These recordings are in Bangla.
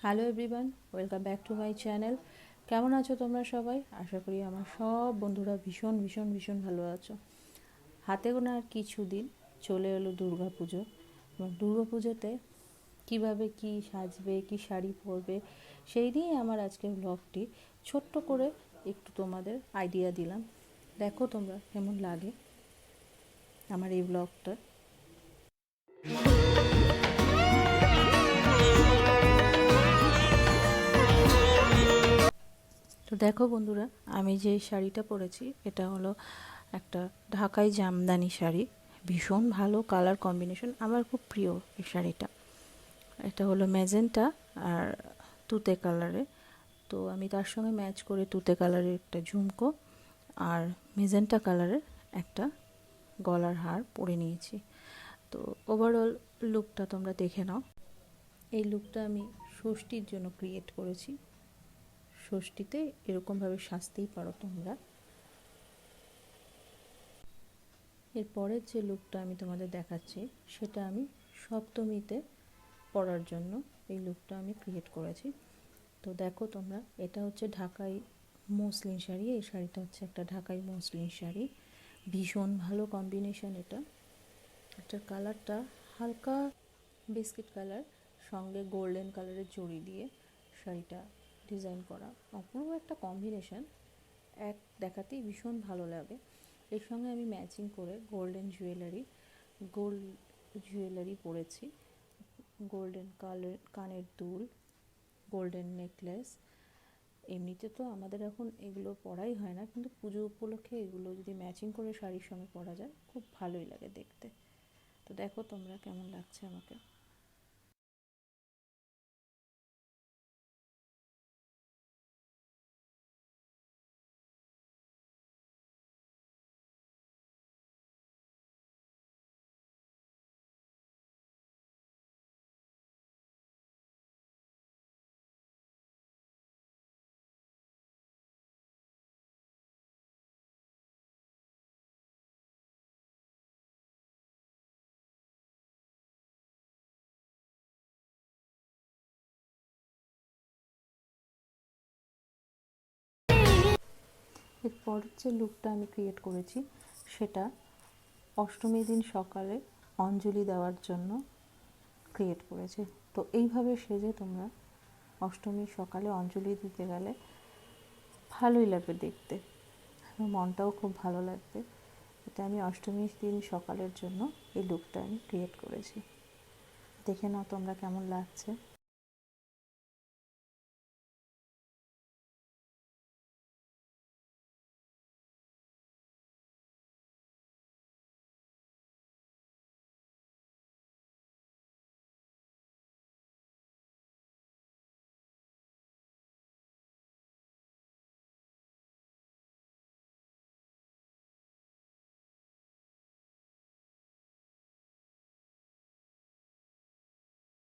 Hello everyone, welcome back to my channel. কেমন আছো তোমরা সবাই? আশা করি আমার সব বন্ধুরা ভীষণ ভীষণ ভীষণ ভালো আছো। হাতে গোনা আর কিছুদিন চলে এলো দুর্গা পুজো। এবং দুর্গা পুজোতে কীভাবে কী সাজবে, কী শাড়ি পরবে, সেই নিয়ে আমার আজকের ব্লগটি। ছোট্ট করে একটু তোমাদের আইডিয়া দিলাম, দেখো তোমরা কেমন লাগে আমার এই ব্লগটা। তো দেখো বন্ধুরা, আমি যে শাড়িটা পরেছি এটা হলো একটা ঢাকাই জামদানি শাড়ি। ভীষণ ভালো কালার কম্বিনেশন, আমার খুব প্রিয় এই শাড়িটা। এটা হলো ম্যাজেন্টা আর তুতে কালারে। তো আমি তার সঙ্গে ম্যাচ করে তুতে কালারের একটা ঝুমকো আর ম্যাজেন্টা কালারের একটা গলার হার পরে নিয়েছি। তো ওভারঅল লুকটা তোমরা দেখে নাও। এই লুকটা আমি ষষ্ঠীর জন্য ক্রিয়েট করেছি। ষষ্ঠীতে এরকমভাবে সাজতেই পারো তোমরা। এরপরের যে লুকটা আমি তোমাদের দেখাচ্ছি সেটা আমি সপ্তমীতে পরার জন্য এই লুকটা আমি ক্রিয়েট করেছি। তো দেখো তোমরা, এটা হচ্ছে ঢাকাই মসলিন শাড়ি। এই শাড়িটা হচ্ছে একটা ঢাকাই মসলিন শাড়ি, ভীষণ ভালো কম্বিনেশন। এটার কালারটা হালকা বিস্কিট কালার, সঙ্গে গোল্ডেন কালারের জড়ি দিয়ে শাড়িটা ডিজাইন করা, অপূর্ব একটা কম্বিনেশন। এক দেখাতেই ভীষণ ভালো লাগে। এর সঙ্গে আমি ম্যাচিং করে গোল্ড জুয়েলারি পরেছি। গোল্ডেন কানের দুল, গোল্ডেন নেকলেস। এমনিতে তো আমাদের এখন এগুলো পরাই হয় না, কিন্তু পুজো উপলক্ষে এগুলো যদি ম্যাচিং করে শাড়ির সঙ্গে পরা যায় খুব ভালোই লাগে দেখতে। তো দেখো তোমরা কেমন লাগছে আমাকে। এরপর যে লুকটা আমি ক্রিয়েট করেছি সেটা অষ্টমীর দিন সকালে অঞ্জলি দেওয়ার জন্য ক্রিয়েট করেছি। তো এইভাবে সেজে তোমরা অষ্টমীর সকালে অঞ্জলি দিতে গেলে ভালোই লাগবে দেখতে, মনটাও খুব ভালো লাগবে। এটা আমি অষ্টমীর দিন সকালের জন্য এই লুকটা আমি ক্রিয়েট করেছি। দেখে নাও তোমরা কেমন লাগছে।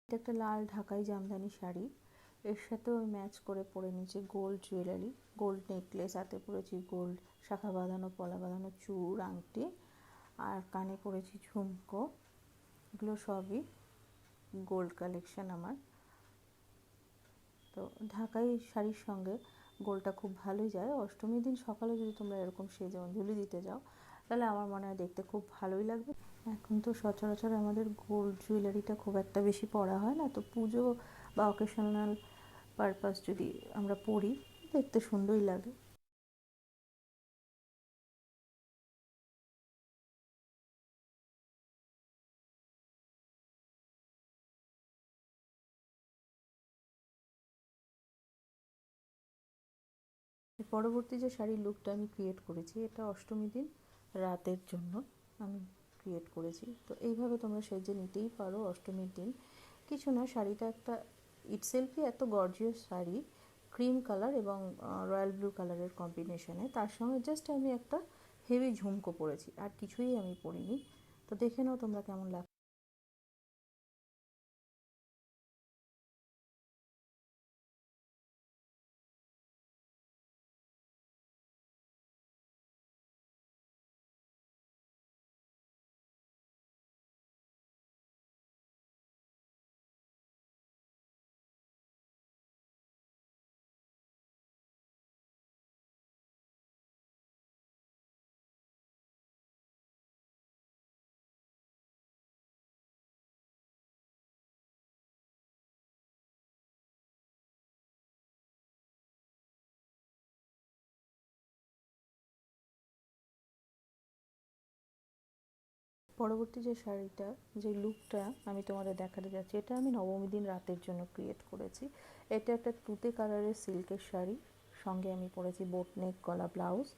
এটা একটা লাল ঢাকাই জামদানি শাড়ি, এর সাথেও ম্যাচ করে পরে নিয়েছি গোল্ড জুয়েলারি, গোল্ড নেকলেস, হাতে পরেছি গোল্ড শাখা বাঁধানো পলা বাঁধানো চূড় আংটি, আর কানে পরেছি ঝুমকো। এগুলো সবই গোল্ড কালেকশন আমার। তো ঢাকাই শাড়ির সঙ্গে গোল্ডটা খুব ভালোই যায়। অষ্টমীর দিন সকালে যদি তোমরা এরকম সেজে অঞ্জলি দিতে যাও তাহলে আমার মনে হয় দেখতে খুব ভালোই লাগবে। এখন তো সচরাচর আমাদের গোল্ড জুয়েলারিটা খুব একটা বেশি পরা হয় না, তো পুজো বা অকেশনাল পারপাস যদি আমরা পরি দেখতে সুন্দরই লাগে। পরবর্তী যে শাড়ির লুকটা আমি ক্রিয়েট করেছি এটা অষ্টমীর দিন রাতের জন্য আমি ক্রিয়েট করেছি। তো এইভাবে তোমরা সেজে নিতেই পারো অষ্টমীর দিন। কিছু না, শাড়িটা একটা ইটসেলফই এত গর্জিয়াস শাড়ি, ক্রিম কালার এবং রয়্যাল ব্লু কালারের কম্বিনেশনে। তার সঙ্গে জাস্ট আমি একটা হেভি ঝুমকো পরেছি, আর কিছুই আমি পরিনি। তো দেখে নাও তোমরা কেমন লাগছে। পরবর্তী যে শাড়িটা, যে লুকটা আমি তোমাদের দেখাতে যাচ্ছি, এটা আমি নবমী দিন রাতের জন্য ক্রিয়েট করেছি। এটা একটা তুতে কালারের সিল্কের শাড়ি, সঙ্গে আমি পরেছি বোটনেক গলা ব্লাউজ।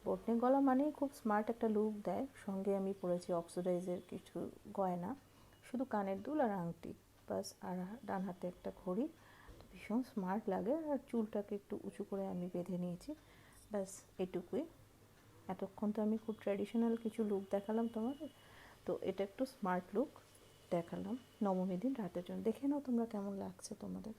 বোটনেক গলা মানেই খুব স্মার্ট একটা লুক দেয়। সঙ্গে আমি পরেছি অক্সিডাইজের কিছু গয়না, শুধু কানের দুল আর আংটি বাস, আর ডান হাতে একটা ঘড়ি। তো ভীষণ স্মার্ট লাগে। আর চুলটাকে একটু উঁচু করে আমি বেঁধে নিয়েছি, ব্যাস এটুকুই। এতক্ষণ তো আমি খুব ট্র্যাডিশনাল কিছু লুক দেখালাম তোমাদের, তো এটা একটু স্মার্ট লুক দেখালাম নবমী দিন রাতের জন্য। দেখে নাও তোমরা কেমন লাগছে তোমাদের।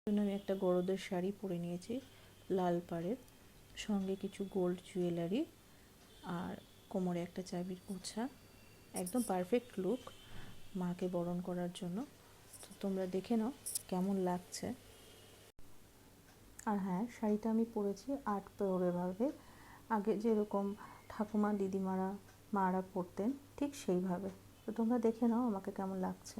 জন্য আমি একটা গরদের শাড়ি পরে নিয়েছি লাল পাড়ের, সঙ্গে কিছু গোল্ড জুয়েলারি, আর কোমরে একটা চাবির গোছা। একদম পারফেক্ট লুক মাকে বরণ করার জন্য। তো তোমরা দেখে নাও কেমন লাগছে। আর হ্যাঁ, শাড়িটা আমি পরেছি আট প্রহরেভাবে, আগে যেরকম ঠাকুমা দিদিমারা মারা পরতেন ঠিক সেইভাবে। তো তোমরা দেখে নাও আমাকে কেমন লাগছে।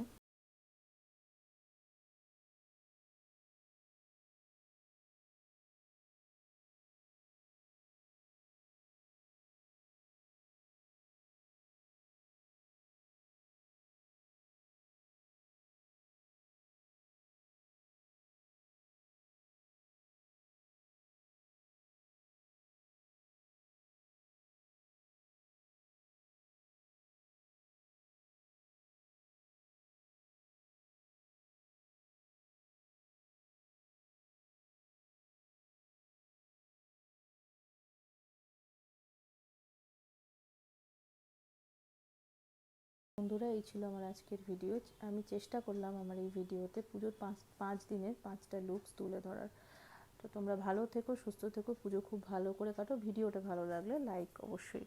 বন্ধুরা, এই ছিল আমার আজকের ভিডিও। আমি চেষ্টা করলাম আমার এই ভিডিওতে পুজোর পাঁচ দিনের 5টা লুকস তুলে ধরার। তো তোমরা ভালো থেকো, সুস্থ থেকো, পুজো খুব ভালো করে কাটো। ভিডিওটা ভালো লাগলে লাইক অবশ্যই।